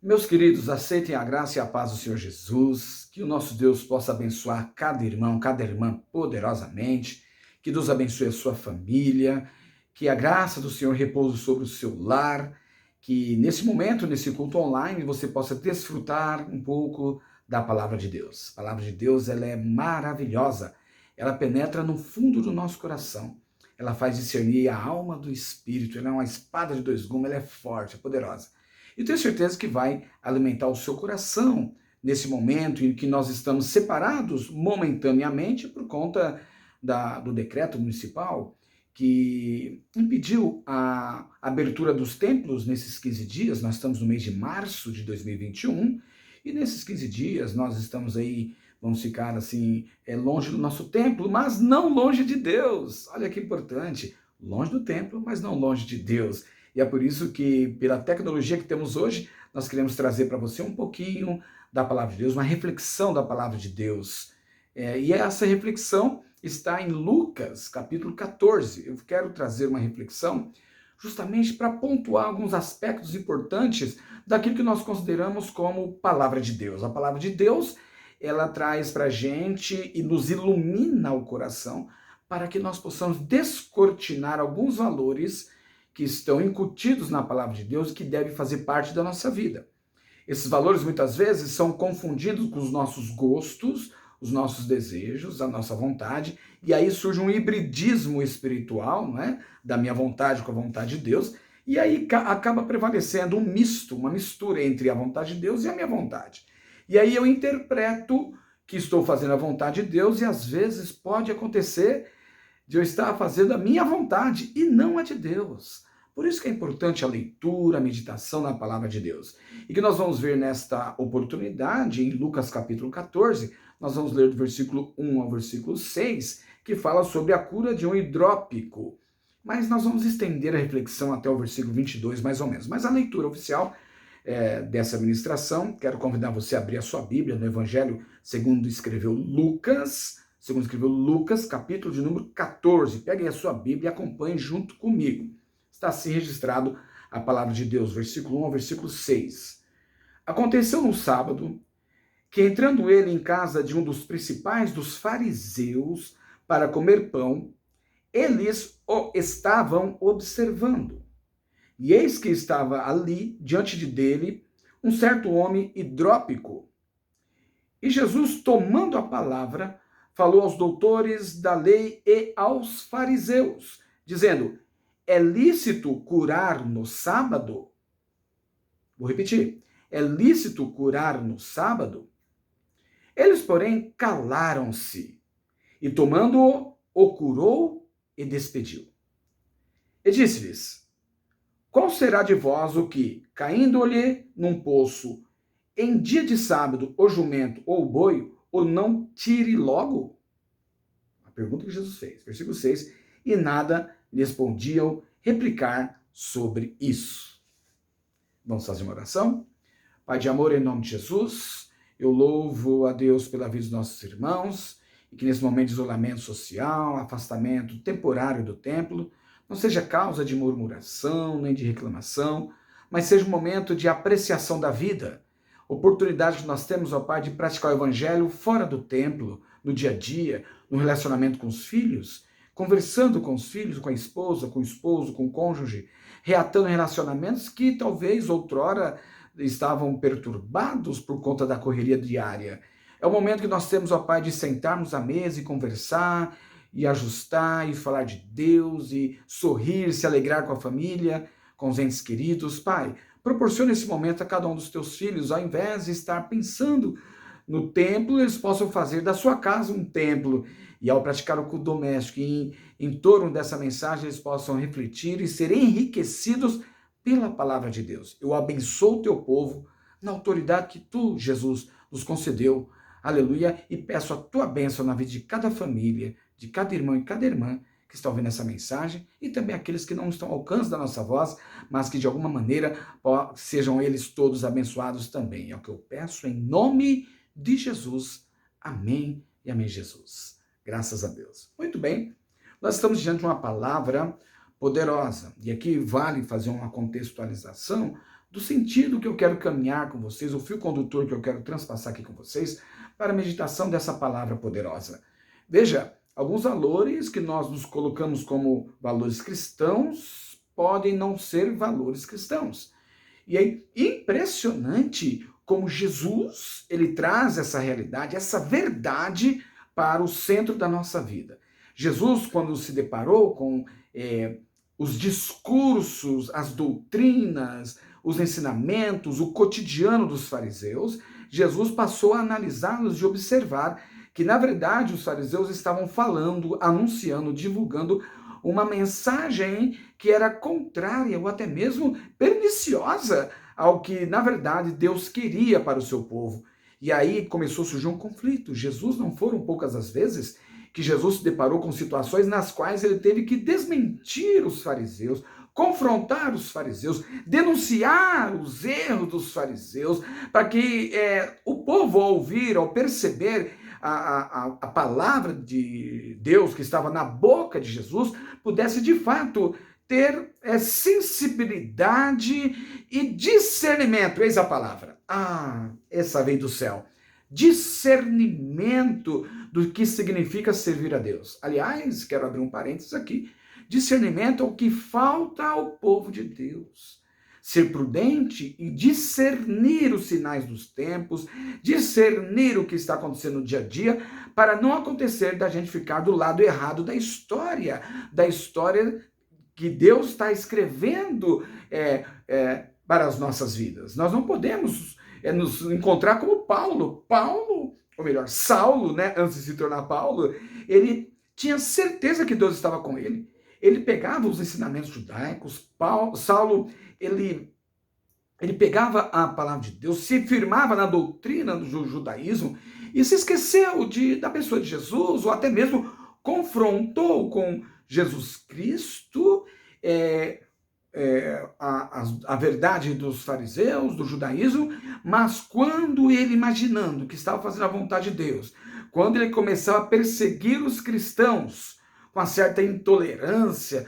Meus queridos, aceitem a graça e a paz do Senhor Jesus, que o nosso Deus possa abençoar cada irmão, cada irmã poderosamente, que Deus abençoe a sua família, que a graça do Senhor repouse sobre o seu lar, que nesse momento, nesse culto online, você possa desfrutar um pouco da palavra de Deus. A palavra de Deus, ela é maravilhosa, ela penetra no fundo do nosso coração, ela faz discernir a alma do espírito, ela é uma espada de dois gumes, ela é forte, é poderosa. E tenho certeza que vai alimentar o seu coração nesse momento em que nós estamos separados momentaneamente por conta do decreto municipal que impediu a abertura dos templos nesses 15 dias. Nós estamos no mês de março de 2021 e nesses 15 dias nós estamos aí, vamos ficar assim, longe do nosso templo, mas não longe de Deus. Olha que importante, longe do templo, mas não longe de Deus. E é por isso que, pela tecnologia que temos hoje, nós queremos trazer para você um pouquinho da palavra de Deus, uma reflexão da palavra de Deus. E essa reflexão está em Lucas, capítulo 14. Eu quero trazer uma reflexão justamente para pontuar alguns aspectos importantes daquilo que nós consideramos como palavra de Deus. A palavra de Deus, ela traz para a gente e nos ilumina o coração para que nós possamos descortinar alguns valores que estão incutidos na palavra de Deus e que devem fazer parte da nossa vida. Esses valores muitas vezes são confundidos com os nossos gostos, os nossos desejos, a nossa vontade, e aí surge um hibridismo espiritual, não é? Da minha vontade com a vontade de Deus, e aí acaba prevalecendo um misto, uma mistura entre a vontade de Deus e a minha vontade. E aí eu interpreto que estou fazendo a vontade de Deus e às vezes pode acontecer de eu estar fazendo a minha vontade e não a de Deus. Por isso que é importante a leitura, a meditação na palavra de Deus. E que nós vamos ver nesta oportunidade, em Lucas capítulo 14, nós vamos ler do versículo 1 ao versículo 6, que fala sobre a cura de um hidrópico. Mas nós vamos estender a reflexão até o versículo 22, mais ou menos. Mas a leitura oficial dessa ministração, quero convidar você a abrir a sua Bíblia no Evangelho segundo escreveu Lucas, capítulo de número 14. Peguem a sua Bíblia e acompanhem junto comigo. Está assim registrado a palavra de Deus, versículo 1 ao versículo 6. Aconteceu no sábado que, entrando ele em casa de um dos principais dos fariseus para comer pão, eles o estavam observando. E eis que estava ali, diante dele, um certo homem hidrópico. E Jesus, tomando a palavra, falou aos doutores da lei e aos fariseus, dizendo: é lícito curar no sábado? Vou repetir. É lícito curar no sábado? Eles, porém, calaram-se, e tomando-o, o curou e despediu. E disse-lhes: qual será de vós o que, caindo-lhe num poço, em dia de sábado, o jumento ou o boi, o não tire logo? A pergunta que Jesus fez. Versículo 6. E nada lhes podiam replicar sobre isso. Vamos fazer uma oração? Pai de amor, em nome de Jesus, eu louvo a Deus pela vida dos nossos irmãos e que nesse momento de isolamento social, afastamento temporário do templo, não seja causa de murmuração nem de reclamação, mas seja um momento de apreciação da vida, oportunidade que nós temos, ó Pai, de praticar o evangelho fora do templo, no dia a dia, no relacionamento com os filhos, conversando com os filhos, com a esposa, com o esposo, com o cônjuge, reatando relacionamentos que talvez outrora estavam perturbados por conta da correria diária. É o momento que nós temos, ó Pai, de sentarmos à mesa e conversar, e ajustar, e falar de Deus, e sorrir, se alegrar com a família, com os entes queridos. Pai, proporciona esse momento a cada um dos teus filhos, ao invés de estar pensando no templo, eles possam fazer da sua casa um templo. E ao praticar o culto doméstico, em torno dessa mensagem, eles possam refletir e ser enriquecidos pela palavra de Deus. Eu abençoo o teu povo na autoridade que tu, Jesus, nos concedeu. Aleluia. E peço a tua bênção na vida de cada família, de cada irmão e cada irmã que está ouvindo essa mensagem, e também aqueles que não estão ao alcance da nossa voz, mas que de alguma maneira sejam eles todos abençoados também. É o que eu peço em nome de Jesus. Amém e amém, Jesus. Graças a Deus. Muito bem, nós estamos diante de uma palavra poderosa. E aqui vale fazer uma contextualização do sentido que eu quero caminhar com vocês, o fio condutor que eu quero transpassar aqui com vocês, para a meditação dessa palavra poderosa. Veja, alguns valores que nós nos colocamos como valores cristãos podem não ser valores cristãos. E é impressionante como Jesus, ele traz essa realidade, essa verdade para o centro da nossa vida. Jesus, quando se deparou com os discursos, as doutrinas, os ensinamentos, o cotidiano dos fariseus, Jesus passou a analisá-los e observar que, na verdade, os fariseus estavam falando, anunciando, divulgando uma mensagem que era contrária ou até mesmo perniciosa ao que, na verdade, Deus queria para o seu povo. E aí começou a surgir um conflito. Jesus, não foram poucas as vezes que Jesus se deparou com situações nas quais ele teve que desmentir os fariseus, confrontar os fariseus, denunciar os erros dos fariseus, para que o povo, ao ouvir, ao perceber a palavra de Deus que estava na boca de Jesus, pudesse de fato ter sensibilidade e discernimento. Eis a palavra. Essa veio do céu. Discernimento do que significa servir a Deus. Aliás, quero abrir um parênteses aqui. Discernimento é o que falta ao povo de Deus. Ser prudente e discernir os sinais dos tempos, discernir o que está acontecendo no dia a dia, para não acontecer da gente ficar do lado errado da história que Deus está escrevendo para as nossas vidas. Nós não podemos nos encontrar como Paulo, ou melhor, Saulo, né, antes de se tornar Paulo, ele tinha certeza que Deus estava com ele. Ele pegava os ensinamentos judaicos, Saulo, ele pegava a palavra de Deus, se firmava na doutrina do judaísmo e se esqueceu da pessoa de Jesus, ou até mesmo confrontou com Jesus Cristo a verdade dos fariseus, do judaísmo, mas quando ele, imaginando que estava fazendo a vontade de Deus, quando ele começava a perseguir os cristãos com uma certa intolerância,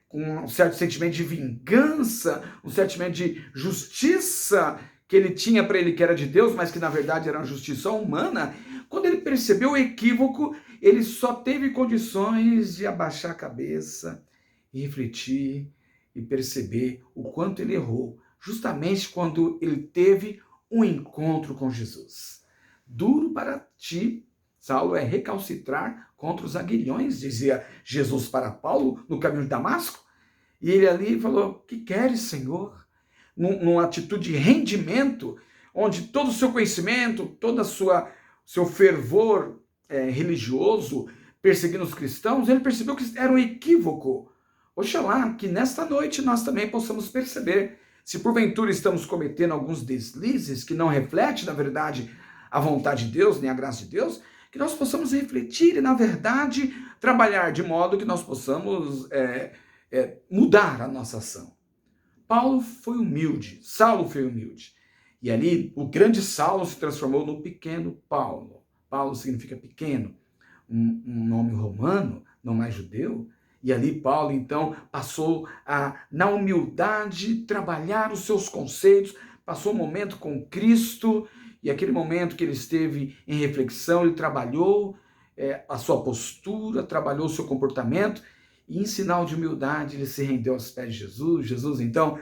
com um certo sentimento de vingança, um sentimento de justiça que ele tinha para ele que era de Deus, mas que na verdade era uma justiça humana, quando ele percebeu o equívoco, ele só teve condições de abaixar a cabeça e refletir e perceber o quanto ele errou, justamente quando ele teve um encontro com Jesus. Duro para ti, Saulo, é recalcitrar contra os aguilhões, dizia Jesus para Paulo no caminho de Damasco. E ele ali falou: que queres, Senhor? Numa atitude de rendimento, onde todo o seu conhecimento, todo o seu fervor religioso, perseguindo os cristãos, ele percebeu que era um equívoco. Oxalá que nesta noite nós também possamos perceber, se porventura estamos cometendo alguns deslizes que não refletem, na verdade, a vontade de Deus, nem a graça de Deus, que nós possamos refletir e, na verdade, trabalhar de modo que nós possamos mudar a nossa ação. Paulo foi humilde, Saulo foi humilde. E ali o grande Saulo se transformou no pequeno Paulo. Paulo significa pequeno, um nome romano, não mais judeu. E ali Paulo, então, passou a, na humildade, trabalhar os seus conceitos, passou um momento com Cristo, e aquele momento que ele esteve em reflexão, ele trabalhou a sua postura, trabalhou o seu comportamento, e em sinal de humildade ele se rendeu aos pés de Jesus. Jesus, então,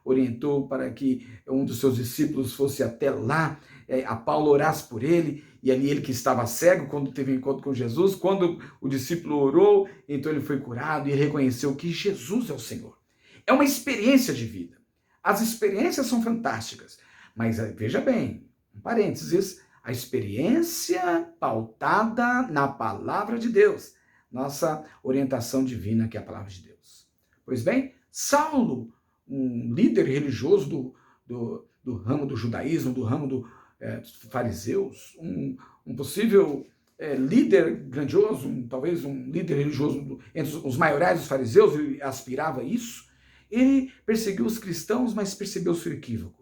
orientou para que um dos seus discípulos fosse até lá, a Paulo orasse por ele, e ali ele que estava cego, quando teve um encontro com Jesus, quando o discípulo orou, então ele foi curado e reconheceu que Jesus é o Senhor. É uma experiência de vida. As experiências são fantásticas, mas veja bem, um parênteses, a experiência pautada na palavra de Deus, nossa orientação divina, que é a palavra de Deus. Pois bem, Saulo, um líder religioso do ramo do judaísmo, do ramo dos fariseus, um possível líder grandioso, talvez um líder religioso entre os maiorais dos fariseus, e aspirava a isso, ele perseguiu os cristãos, mas percebeu seu equívoco.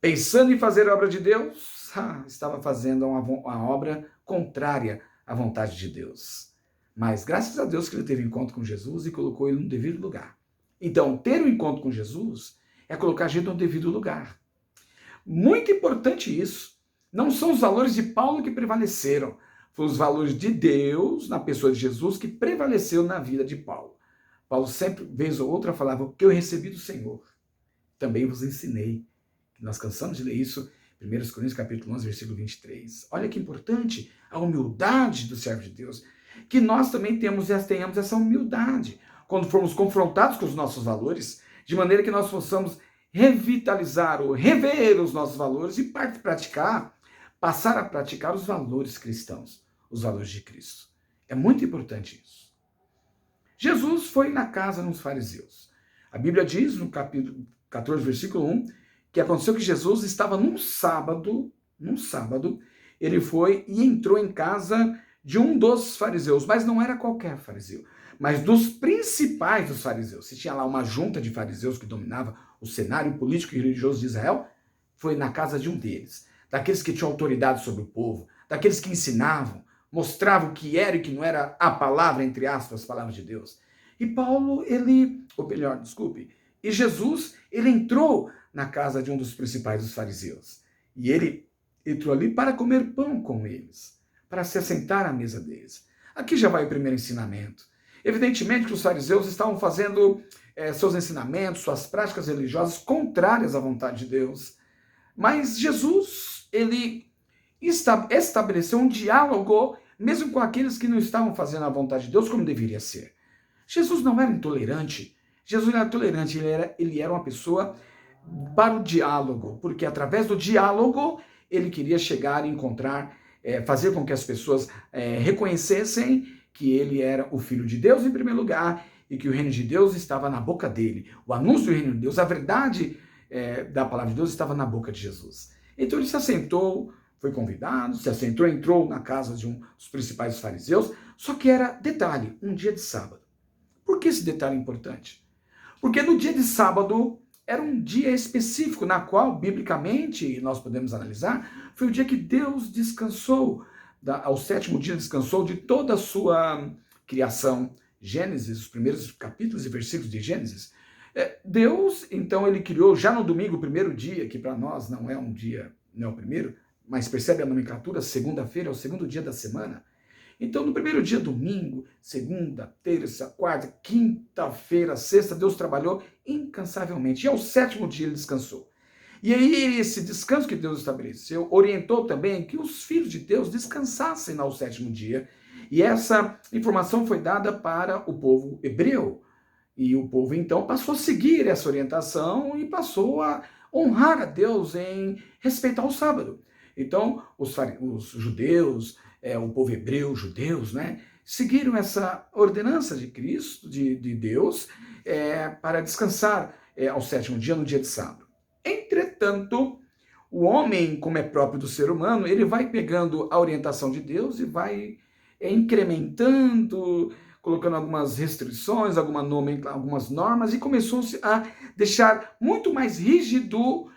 Pensando em fazer a obra de Deus, estava fazendo uma obra contrária à vontade de Deus. Mas graças a Deus que ele teve um encontro com Jesus e colocou ele no devido lugar. Então, ter um encontro com Jesus é colocar a gente no devido lugar. Muito importante isso. Não são os valores de Paulo que prevaleceram, foram os valores de Deus na pessoa de Jesus que prevaleceu na vida de Paulo. Paulo sempre, vez ou outra, falava: o que eu recebi do Senhor, também vos ensinei. Nós cansamos de ler isso, 1 Coríntios capítulo 11, versículo 23. Olha que importante a humildade do servo de Deus, que nós também tenhamos essa humildade quando formos confrontados com os nossos valores, de maneira que nós possamos revitalizar ou rever os nossos valores e passar a praticar os valores cristãos, os valores de Cristo. É muito importante isso. Jesus foi na casa dos fariseus. A Bíblia diz, no capítulo 14, versículo 1, que aconteceu que Jesus estava num sábado, ele foi e entrou em casa de um dos fariseus, mas não era qualquer fariseu, mas dos principais dos fariseus. Se tinha lá uma junta de fariseus que dominava o cenário político e religioso de Israel, foi na casa de um deles, daqueles que tinham autoridade sobre o povo, daqueles que ensinavam, mostravam o que era e que não era a palavra, entre aspas, as palavras de Deus. E e Jesus, ele entrou na casa de um dos principais dos fariseus. E ele entrou ali para comer pão com eles, para se assentar à mesa deles. Aqui já vai o primeiro ensinamento. Evidentemente que os fariseus estavam fazendo seus ensinamentos, suas práticas religiosas contrárias à vontade de Deus. Mas Jesus, ele estabeleceu um diálogo, mesmo com aqueles que não estavam fazendo a vontade de Deus como deveria ser. Jesus não era intolerante. Jesus era tolerante, ele era uma pessoa para o diálogo, porque através do diálogo ele queria chegar e encontrar, fazer com que as pessoas reconhecessem que ele era o Filho de Deus em primeiro lugar e que o reino de Deus estava na boca dele. O anúncio do reino de Deus, a verdade da palavra de Deus estava na boca de Jesus. Então ele se assentou, foi convidado, se assentou, entrou na casa de um dos principais fariseus, só que era, detalhe, um dia de sábado. Por que esse detalhe é importante? Porque no dia de sábado era um dia específico na qual, biblicamente, nós podemos analisar, foi o dia que Deus descansou, ao sétimo dia descansou de toda a sua criação. Gênesis, os primeiros capítulos e versículos de Gênesis. Deus, então, ele criou já no domingo, o primeiro dia, que para nós não é um dia, não é o primeiro, mas percebe a nomenclatura, segunda-feira é o segundo dia da semana. Então, no primeiro dia, domingo, segunda, terça, quarta, quinta-feira, sexta, Deus trabalhou incansavelmente. E ao sétimo dia ele descansou. E aí, esse descanso que Deus estabeleceu, orientou também que os filhos de Deus descansassem ao sétimo dia. E essa informação foi dada para o povo hebreu. E o povo, então, passou a seguir essa orientação e passou a honrar a Deus em respeitar o sábado. Então, os judeus, o povo hebreu, judeus, né, seguiram essa ordenança de Cristo, de Deus, para descansar ao sétimo dia, no dia de sábado. Entretanto, o homem, como é próprio do ser humano, ele vai pegando a orientação de Deus e vai incrementando, colocando algumas restrições, algumas normas, e começou-se a deixar muito mais rígido,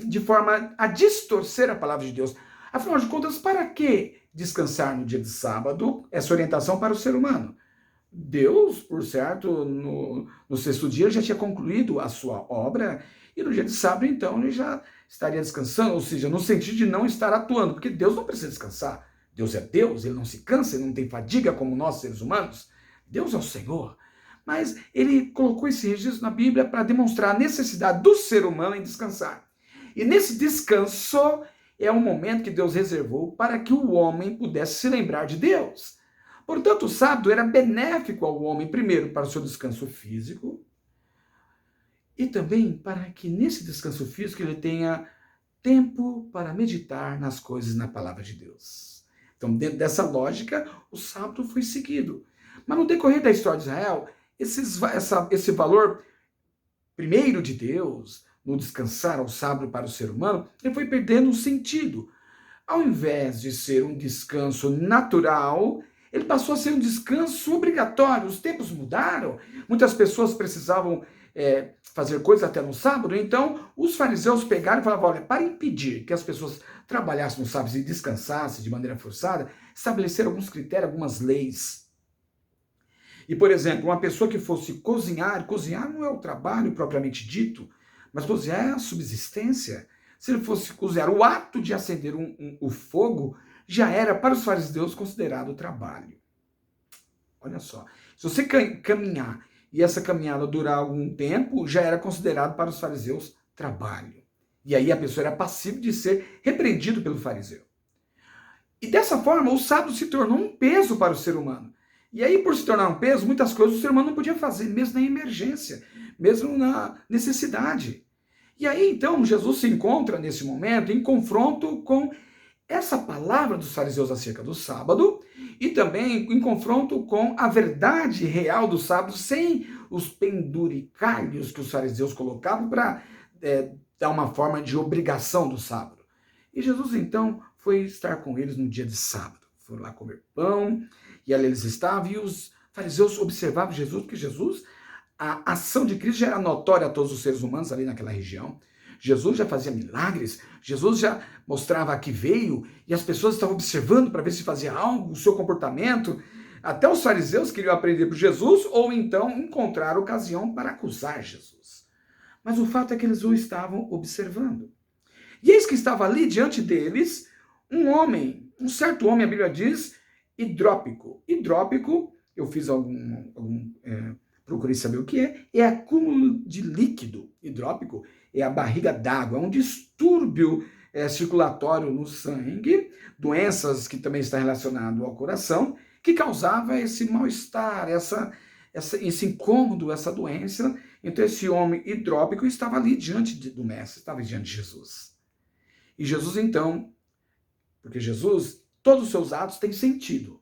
de forma a distorcer a palavra de Deus. Afinal de contas, para que descansar no dia de sábado? Essa orientação para o ser humano. Deus, por certo, no sexto dia já tinha concluído a sua obra, e no dia de sábado, então, ele já estaria descansando, ou seja, no sentido de não estar atuando, porque Deus não precisa descansar. Deus é Deus, ele não se cansa, ele não tem fadiga como nós, seres humanos. Deus é o Senhor. Mas ele colocou esse registro na Bíblia para demonstrar a necessidade do ser humano em descansar. E nesse descanso é um momento que Deus reservou para que o homem pudesse se lembrar de Deus. Portanto, o sábado era benéfico ao homem, primeiro, para o seu descanso físico, e também para que nesse descanso físico ele tenha tempo para meditar nas coisas na palavra de Deus. Então, dentro dessa lógica, o sábado foi seguido. Mas no decorrer da história de Israel, esse valor primeiro de Deus, no descansar ao sábado para o ser humano, ele foi perdendo o sentido. Ao invés de ser um descanso natural, ele passou a ser um descanso obrigatório. Os tempos mudaram, muitas pessoas precisavam fazer coisas até no sábado, então os fariseus pegaram e falavam: olha, para impedir que as pessoas trabalhassem no sábado e descansassem de maneira forçada, estabeleceram alguns critérios, algumas leis. E, por exemplo, uma pessoa que fosse cozinhar não é o trabalho propriamente dito, mas cozinhar é a subsistência. Se ele fosse cozinhar, o ato de acender o fogo já era para os fariseus considerado trabalho. Olha só, se você caminhar e essa caminhada durar algum tempo, já era considerado para os fariseus trabalho. E aí a pessoa era passível de ser repreendido pelo fariseu. E dessa forma, o sábado se tornou um peso para o ser humano. E aí, por se tornar um peso, muitas coisas o ser humano não podia fazer, mesmo na emergência, mesmo na necessidade. E aí, então, Jesus se encontra, nesse momento, em confronto com essa palavra dos fariseus acerca do sábado e também em confronto com a verdade real do sábado, sem os penduricalhos que os fariseus colocavam para dar uma forma de obrigação do sábado. E Jesus, então, foi estar com eles no dia de sábado. Foram lá comer pão, e ali eles estavam, e os fariseus observavam Jesus, porque Jesus, a ação de Cristo já era notória a todos os seres humanos ali naquela região. Jesus já fazia milagres, Jesus já mostrava que veio, e as pessoas estavam observando para ver se fazia algo, o seu comportamento. Até os fariseus queriam aprender por Jesus, ou então encontrar ocasião para acusar Jesus. Mas o fato é que eles o estavam observando. E eis que estava ali diante deles um homem, um certo homem, a Bíblia diz, hidrópico. Hidrópico, eu fiz procurei saber o que é acúmulo de líquido. Hidrópico é a barriga d'água, é um distúrbio circulatório no sangue, doenças que também está relacionado ao coração, que causava esse mal-estar, esse incômodo, essa doença. Então esse homem hidrópico estava ali diante do mestre, estava diante de Jesus. E Jesus então, porque Jesus, todos os seus atos têm sentido.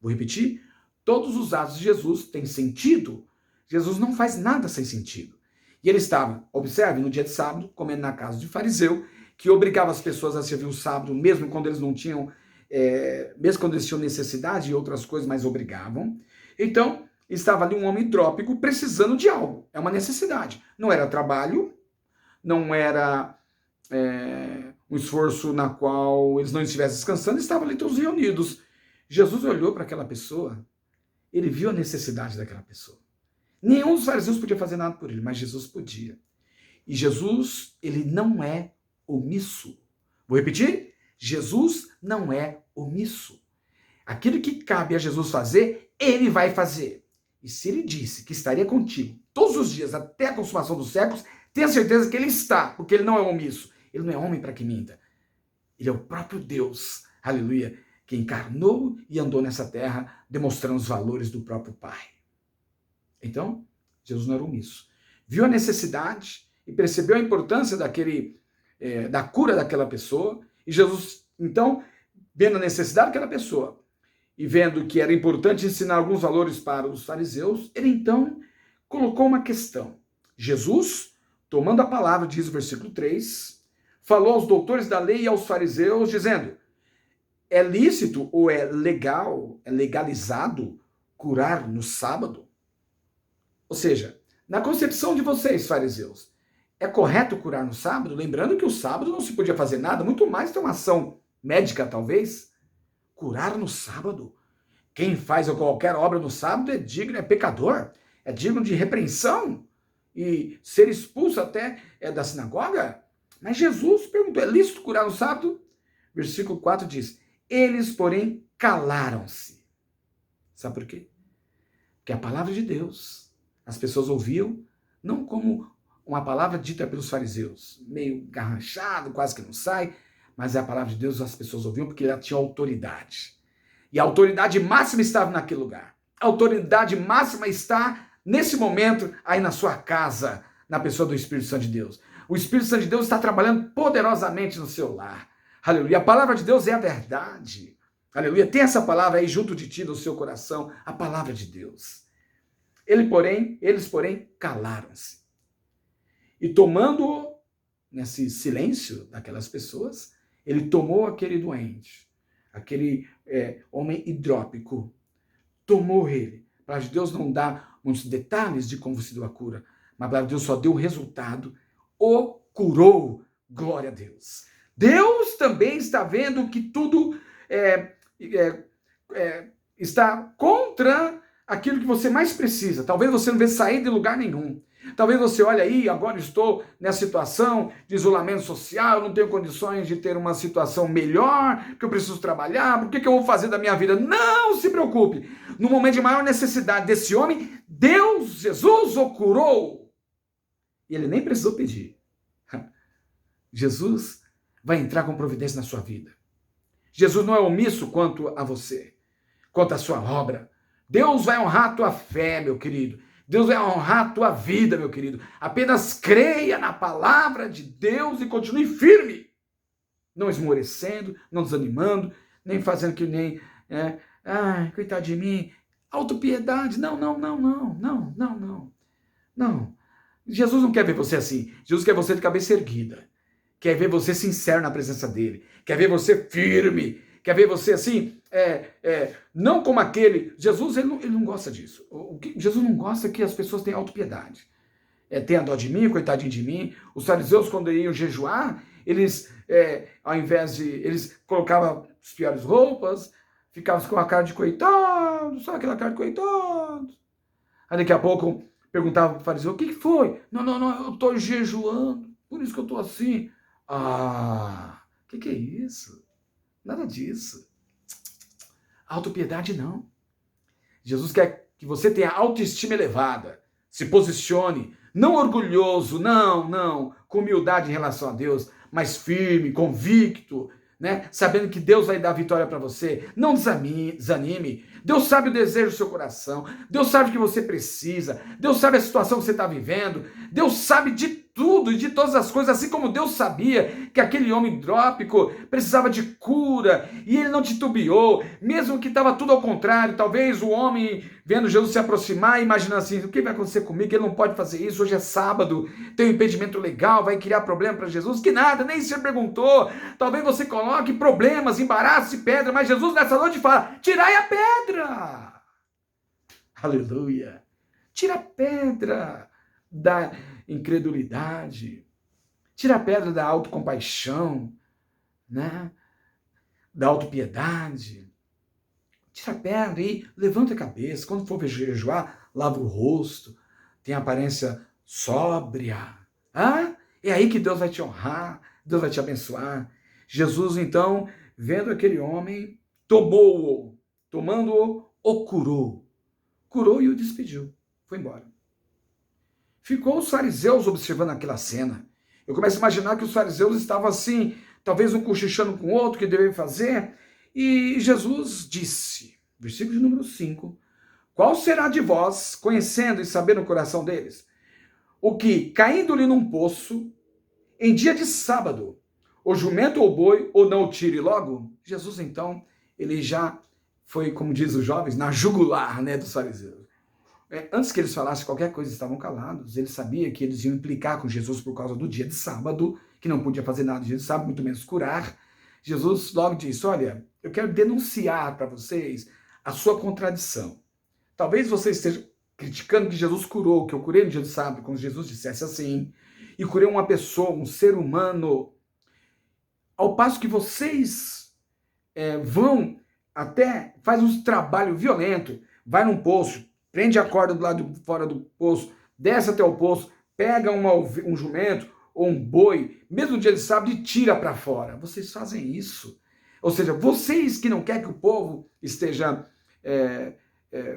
Vou repetir, todos os atos de Jesus têm sentido. Jesus não faz nada sem sentido. E ele estava, observe, no dia de sábado, comendo na casa de fariseu, que obrigava as pessoas a servir o sábado, mesmo quando eles não tinham, mesmo quando eles tinham necessidade e outras coisas, mas obrigavam. Então, estava ali um homem hidrópico precisando de algo. É uma necessidade. Não era trabalho, não era um esforço na qual eles não estivessem descansando, estavam ali todos reunidos. Jesus olhou para aquela pessoa, ele viu a necessidade daquela pessoa. Nenhum dos fariseus podia fazer nada por ele, mas Jesus podia. E Jesus, ele não é omisso. Vou repetir? Jesus não é omisso. Aquilo que cabe a Jesus fazer, ele vai fazer. E se ele disse que estaria contigo todos os dias até a consumação dos séculos, tenha certeza que ele está, porque ele não é omisso. Ele não é homem para que minta. Ele é o próprio Deus, aleluia, que encarnou e andou nessa terra, demonstrando os valores do próprio Pai. Então, Jesus não era omisso. Viu a necessidade e percebeu a importância da cura daquela pessoa. E Jesus, então, vendo a necessidade daquela pessoa e vendo que era importante ensinar alguns valores para os fariseus, ele então colocou uma questão. Jesus, tomando a palavra, diz o versículo 3, falou aos doutores da lei e aos fariseus, dizendo: é lícito ou é legal, é legalizado curar no sábado? Ou seja, na concepção de vocês, fariseus, é correto curar no sábado? Lembrando que o sábado não se podia fazer nada, muito mais ter uma ação médica, talvez. Curar no sábado? Quem faz qualquer obra no sábado é digno, é pecador, é digno de repreensão e ser expulso até da sinagoga? Mas Jesus perguntou, é lícito curar no sábado? Versículo 4 diz, eles, porém, calaram-se. Sabe por quê? Porque a palavra de Deus, as pessoas ouviam, não como uma palavra dita pelos fariseus, meio garranchado, quase que não sai, mas a palavra de Deus as pessoas ouviam porque ela tinha autoridade. E a autoridade máxima estava naquele lugar. A autoridade máxima está, nesse momento, aí na sua casa, na pessoa do Espírito Santo de Deus. O Espírito Santo de Deus está trabalhando poderosamente no seu lar. Aleluia. A palavra de Deus é a verdade. Aleluia. Tem essa palavra aí junto de ti, no seu coração, a palavra de Deus. Eles, porém, calaram-se. E tomando nesse silêncio daquelas pessoas, ele tomou aquele doente, aquele homem hidrópico, tomou ele. A palavra de Deus não dá muitos detalhes de como se deu a cura, mas a palavra de Deus só deu o resultado, o curou. Glória a Deus. Deus também está vendo que tudo está contra aquilo que você mais precisa. Talvez você não vê sair de lugar nenhum. Talvez você olhe aí, agora estou nessa situação de isolamento social, não tenho condições de ter uma situação melhor, porque eu preciso trabalhar, o que eu vou fazer da minha vida? Não se preocupe. No momento de maior necessidade desse homem, Deus, Jesus, o curou. E ele nem precisou pedir. Jesus vai entrar com providência na sua vida. Jesus não é omisso quanto a você, quanto à sua obra. Deus vai honrar a tua fé, meu querido. Deus vai honrar a tua vida, meu querido. Apenas creia na palavra de Deus e continue firme. Não esmorecendo, não desanimando, nem fazendo que nem... coitado de mim. Autopiedade. Não. Não. Jesus não quer ver você assim. Jesus quer você de cabeça erguida. Quer ver você sincero na presença dele. Quer ver você firme. Quer ver você assim, não como aquele... Jesus, ele não gosta disso. O que Jesus não gosta é que as pessoas tenham autopiedade. Tenha dó de mim, coitadinho de mim. Os fariseus, quando iam jejuar, eles, ao invés de... Eles colocavam as piores roupas, ficavam com a cara de coitado, só aquela cara de coitado. Aí daqui a pouco perguntava para o fariseu, o que foi? Não, eu estou jejuando, por isso que eu estou assim. O que é isso? Nada disso. Autopiedade não. Jesus quer que você tenha autoestima elevada. Se posicione. Não orgulhoso, não. Com humildade em relação a Deus. Mas firme, convicto. Né? Sabendo que Deus vai dar vitória para você. Não desanime. Deus sabe o desejo do seu coração. Deus sabe o que você precisa. Deus sabe a situação que você está vivendo. Deus sabe de tudo e de todas as coisas, assim como Deus sabia que aquele homem hidrópico precisava de cura e ele não titubeou, mesmo que estava tudo ao contrário. Talvez o homem, vendo Jesus se aproximar, imaginando assim, o que vai acontecer comigo? Ele não pode fazer isso, hoje é sábado, tem um impedimento legal, vai criar problema para Jesus? Que nada, nem se perguntou. Talvez você coloque problemas, embaraço e pedra, mas Jesus nessa noite fala, tirai a pedra. Aleluia. Tira a pedra da incredulidade, tira a pedra da autocompaixão, né? Da autopiedade, tira a pedra e levanta a cabeça, quando for jejuar, lava o rosto, tem aparência sóbria, é aí que Deus vai te honrar, Deus vai te abençoar. Jesus então, vendo aquele homem, tomando-o, o curou e o despediu, foi embora. Ficou os fariseus observando aquela cena. Eu começo a imaginar que os fariseus estavam assim, talvez um cochichando com o outro, o que devem fazer. E Jesus disse, versículo de número 5, qual será de vós, conhecendo e sabendo o coração deles, o que, caindo-lhe num poço, em dia de sábado, o jumento ou o boi, ou não o tire logo? Jesus, então, ele já foi, como diz os jovens, na jugular, né, dos fariseus. Antes que eles falassem qualquer coisa, estavam calados. Ele sabia que eles iam implicar com Jesus por causa do dia de sábado, que não podia fazer nada no dia de sábado, muito menos curar. Jesus logo disse, olha, eu quero denunciar para vocês a sua contradição. Talvez você esteja criticando que Jesus curou, que eu curei no dia de sábado, como Jesus dissesse assim, e curei uma pessoa, um ser humano, ao passo que vocês vão até, faz um trabalho violento, vai num poço, prende a corda do lado de fora do poço, desce até o poço, pega um jumento ou um boi, mesmo no dia de sábado, e tira para fora. Vocês fazem isso. Ou seja, vocês que não querem que o povo esteja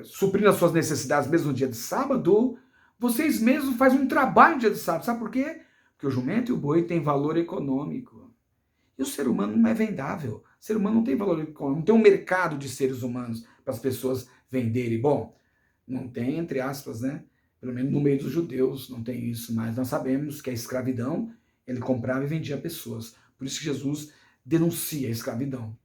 suprindo as suas necessidades mesmo no dia de sábado, vocês mesmos fazem um trabalho no dia de sábado. Sabe por quê? Porque o jumento e o boi têm valor econômico. E o ser humano não é vendável. O ser humano não tem valor econômico. Não tem um mercado de seres humanos para as pessoas venderem. Bom, não tem, entre aspas, né? Pelo menos no meio dos judeus não tem isso, mas nós sabemos que a escravidão, ele comprava e vendia pessoas. Por isso que Jesus denuncia a escravidão.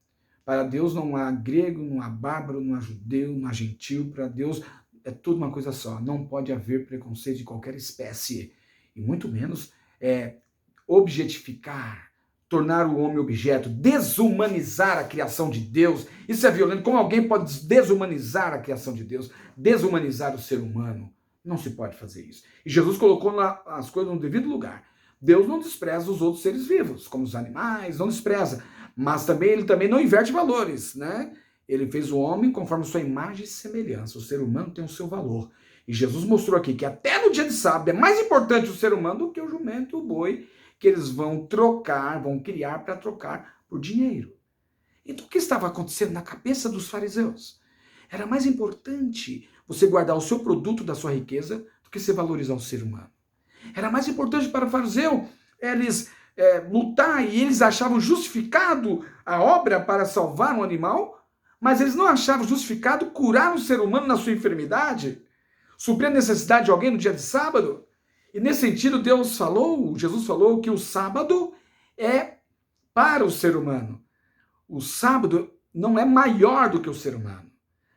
Para Deus não há grego, não há bárbaro, não há judeu, não há gentil. Para Deus é tudo uma coisa só. Não pode haver preconceito de qualquer espécie. E muito menos objetificar, tornar o homem objeto, desumanizar a criação de Deus. Isso é violento. Como alguém pode desumanizar a criação de Deus? Desumanizar o ser humano? Não se pode fazer isso. E Jesus colocou as coisas no devido lugar. Deus não despreza os outros seres vivos, como os animais, não despreza. Mas também ele também não inverte valores, né? ele fez o homem conforme sua imagem e semelhança. O ser humano tem o seu valor. E Jesus mostrou aqui que até no dia de sábado é mais importante o ser humano do que o jumento e o boi, que eles vão trocar, vão criar para trocar por dinheiro. Então o que estava acontecendo na cabeça dos fariseus? Era mais importante você guardar o seu produto da sua riqueza do que você valorizar o ser humano. Era mais importante para o fariseu eles lutar, e eles achavam justificado a obra para salvar um animal, mas eles não achavam justificado curar um ser humano na sua enfermidade, suprir a necessidade de alguém no dia de sábado. E nesse sentido, Jesus falou que o sábado é para o ser humano. O sábado não é maior do que o ser humano.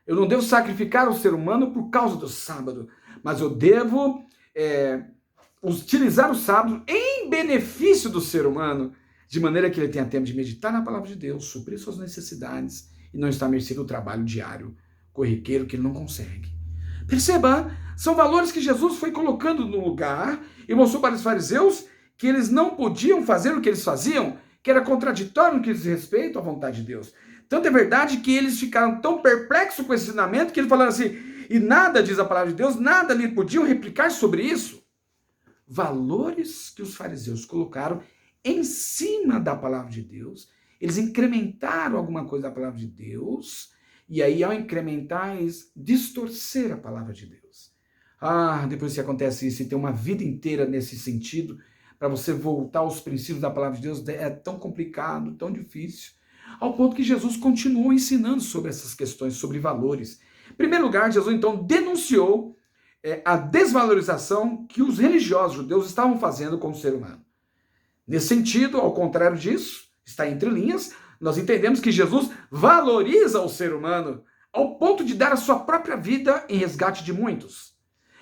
Eu não devo sacrificar o ser humano por causa do sábado, mas eu devo utilizar o sábado em benefício do ser humano, de maneira que ele tenha tempo de meditar na palavra de Deus, suprir suas necessidades e não estar à mercê do trabalho diário, corriqueiro, que ele não consegue. Perceba, são valores que Jesus foi colocando no lugar e mostrou para os fariseus que eles não podiam fazer o que eles faziam, que era contraditório no que diz respeito à vontade de Deus. Tanto é verdade que eles ficaram tão perplexos com esse ensinamento que eles falaram assim, e nada, diz a palavra de Deus, nada lhe podiam replicar sobre isso. Valores que os fariseus colocaram em cima da palavra de Deus, eles incrementaram alguma coisa da palavra de Deus, e aí ao incrementar, eles distorceram a palavra de Deus. Depois que acontece isso e tem uma vida inteira nesse sentido, para você voltar aos princípios da palavra de Deus, é tão complicado, tão difícil, ao ponto que Jesus continuou ensinando sobre essas questões, sobre valores. Em primeiro lugar, Jesus então denunciou a desvalorização que os religiosos judeus estavam fazendo com o ser humano. Nesse sentido, ao contrário disso, está entre linhas, nós entendemos que Jesus valoriza o ser humano ao ponto de dar a sua própria vida em resgate de muitos.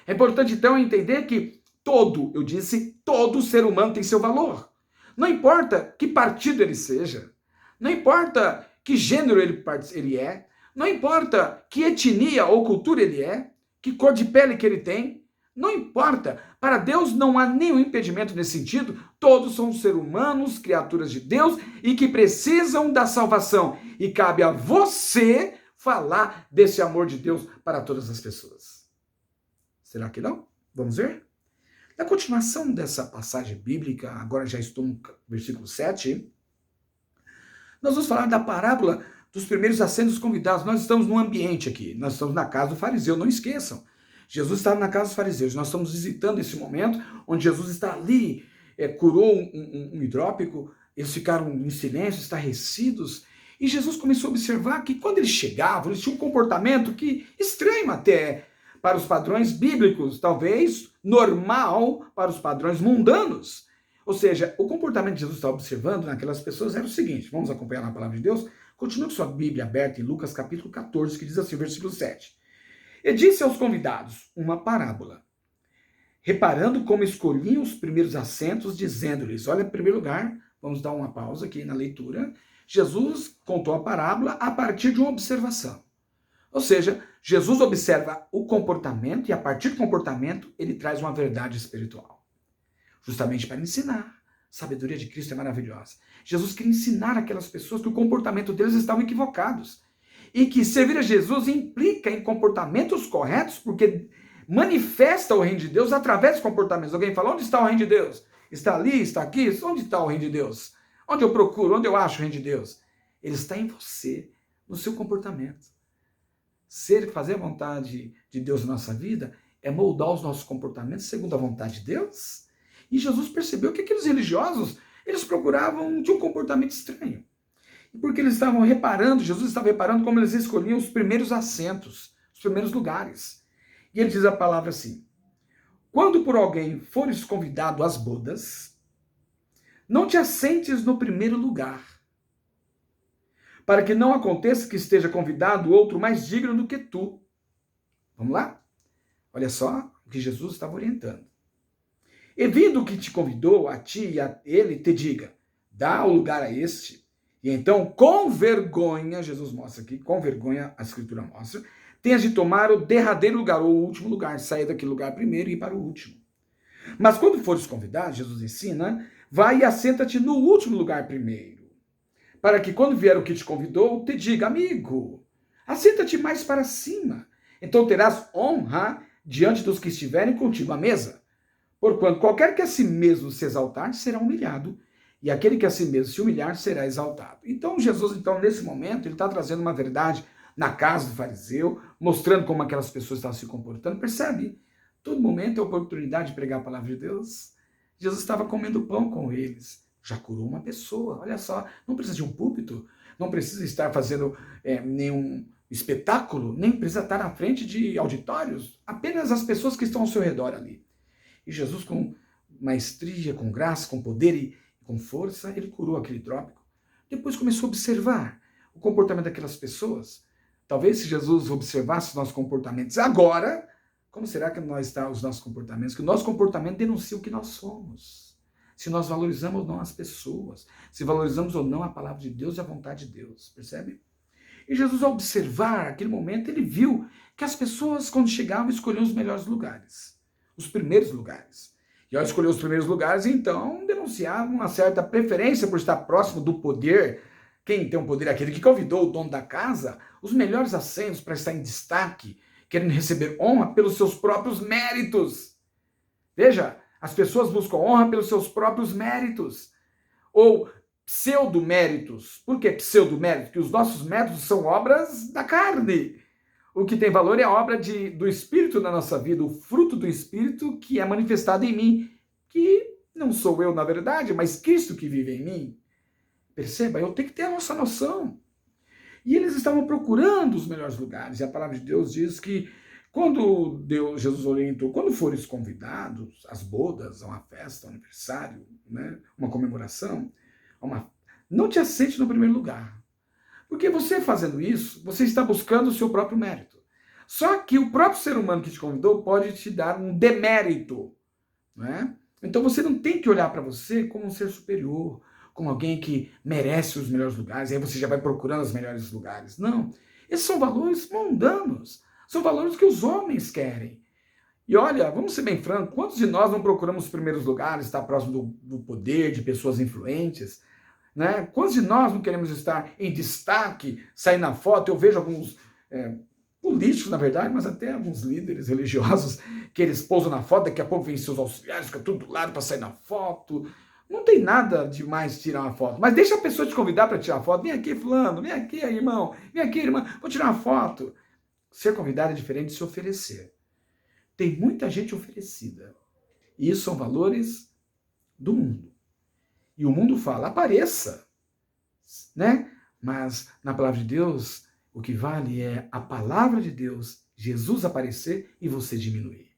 É importante então entender que todo ser humano tem seu valor. Não importa que partido ele seja, não importa que gênero ele é, não importa que etnia ou cultura ele é, que cor de pele que ele tem, não importa. Para Deus não há nenhum impedimento nesse sentido. Todos são seres humanos, criaturas de Deus e que precisam da salvação. E cabe a você falar desse amor de Deus para todas as pessoas. Será que não? Vamos ver? Na continuação dessa passagem bíblica, agora já estou no versículo 7, nós vamos falar da parábola dos primeiros assentos convidados. Nós estamos num ambiente aqui, nós estamos na casa do fariseu, não esqueçam. Jesus estava na casa dos fariseus, nós estamos visitando esse momento onde Jesus está ali, curou um hidrópico, eles ficaram em silêncio, estarrecidos, e Jesus começou a observar que quando eles chegavam, eles tinham um comportamento que estranho até para os padrões bíblicos, talvez normal para os padrões mundanos. Ou seja, o comportamento que Jesus estava observando naquelas pessoas era o seguinte, vamos acompanhar na palavra de Deus. Continue com sua Bíblia aberta em Lucas capítulo 14, que diz assim, versículo 7. E disse aos convidados uma parábola, reparando como escolhiam os primeiros assentos, dizendo-lhes, olha, em primeiro lugar, vamos dar uma pausa aqui na leitura, Jesus contou a parábola a partir de uma observação. Ou seja, Jesus observa o comportamento e a partir do comportamento ele traz uma verdade espiritual. Justamente para ensinar. A sabedoria de Cristo é maravilhosa. Jesus queria ensinar aquelas pessoas que o comportamento deles estavam equivocados. E que servir a Jesus implica em comportamentos corretos, porque manifesta o reino de Deus através dos comportamentos. Alguém fala, onde está o reino de Deus? Está ali, está aqui? Onde está o reino de Deus? Onde eu procuro? Onde eu acho o reino de Deus? Ele está em você, no seu comportamento. Fazer a vontade de Deus na nossa vida é moldar os nossos comportamentos segundo a vontade de Deus. E Jesus percebeu que aqueles religiosos, eles procuravam de um comportamento estranho. Porque eles estavam reparando, Jesus estava reparando como eles escolhiam os primeiros assentos, os primeiros lugares. E ele diz a palavra assim, quando por alguém fores convidado às bodas, não te assentes no primeiro lugar, para que não aconteça que esteja convidado outro mais digno do que tu. Vamos lá? Olha só o que Jesus estava orientando. E vindo que te convidou, a ti e a ele, te diga, dá o lugar a este. E então, com vergonha, Jesus mostra aqui, com vergonha, a Escritura mostra, tens de tomar o derradeiro lugar, ou o último lugar, sair daquele lugar primeiro e ir para o último. Mas quando fores convidado, Jesus ensina, vai e assenta-te no último lugar primeiro, para que quando vier o que te convidou, te diga, amigo, Assenta-te mais para cima, então terás honra diante dos que estiverem contigo à mesa. Porquanto qualquer que a si mesmo se exaltar será humilhado, e aquele que a si mesmo se humilhar será exaltado. Então Jesus, nesse momento, ele está trazendo uma verdade na casa do fariseu, mostrando como aquelas pessoas estavam se comportando. Percebe? Todo momento é oportunidade de pregar a palavra de Deus. Jesus estava comendo pão com eles, já curou uma pessoa. Olha só, não precisa de um púlpito, não precisa estar fazendo nenhum espetáculo, nem precisa estar na frente de auditórios, apenas as pessoas que estão ao seu redor ali. E Jesus, com maestria, com graça, com poder e com força, ele curou aquele trópico. Depois começou a observar o comportamento daquelas pessoas. Talvez se Jesus observasse os nossos comportamentos agora, como será que estão os nossos comportamentos? Que o nosso comportamento denuncia o que nós somos. Se nós valorizamos ou não as pessoas, se valorizamos ou não a palavra de Deus e a vontade de Deus, percebe? E Jesus, ao observar aquele momento, ele viu que as pessoas, quando chegavam, escolhiam os melhores lugares, os primeiros lugares. E ao escolher os primeiros lugares, então, denunciavam uma certa preferência por estar próximo do poder. Quem tem o poder é aquele que convidou o dono da casa, os melhores assentos para estar em destaque, querendo receber honra pelos seus próprios méritos. Veja, as pessoas buscam honra pelos seus próprios méritos, ou pseudo-méritos. Por que pseudo-méritos? Porque os nossos méritos são obras da carne. O que tem valor é a obra do Espírito na nossa vida, o fruto do Espírito que é manifestado em mim, que não sou eu na verdade, mas Cristo que vive em mim. Perceba, eu tenho que ter a nossa noção. E eles estavam procurando os melhores lugares, e a palavra de Deus diz que quando Jesus orientou, quando fores convidados às bodas, a uma festa, a um aniversário, né, uma comemoração, não te assente no primeiro lugar. Porque você fazendo isso, você está buscando o seu próprio mérito. Só que o próprio ser humano que te convidou pode te dar um demérito. Não é? Então você não tem que olhar para você como um ser superior, como alguém que merece os melhores lugares, e aí você já vai procurando os melhores lugares. Não. Esses são valores mundanos. São valores que os homens querem. E olha, vamos ser bem francos, quantos de nós não procuramos os primeiros lugares, estar próximo do poder, de pessoas influentes? Né? Quantos de nós não queremos estar em destaque, sair na foto? Eu vejo alguns políticos, na verdade, mas até alguns líderes religiosos que eles pousam na foto, daqui a pouco vem seus auxiliares, fica tudo do lado para sair na foto. Não tem nada demais tirar uma foto, mas deixa a pessoa te convidar para tirar foto. Vem aqui, fulano, vem aqui, irmão, vem aqui, irmã, vou tirar uma foto. Ser convidado é diferente de se oferecer. Tem muita gente oferecida. E isso são valores do mundo. E o mundo fala, apareça, né? Mas na palavra de Deus, o que vale é a palavra de Deus, Jesus aparecer e você diminuir.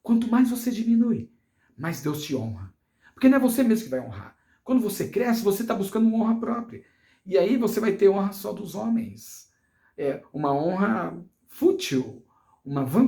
Quanto mais você diminui, mais Deus te honra. Porque não é você mesmo que vai honrar. Quando você cresce, você está buscando uma honra própria. E aí você vai ter honra só dos homens. É uma honra fútil, uma vanglória.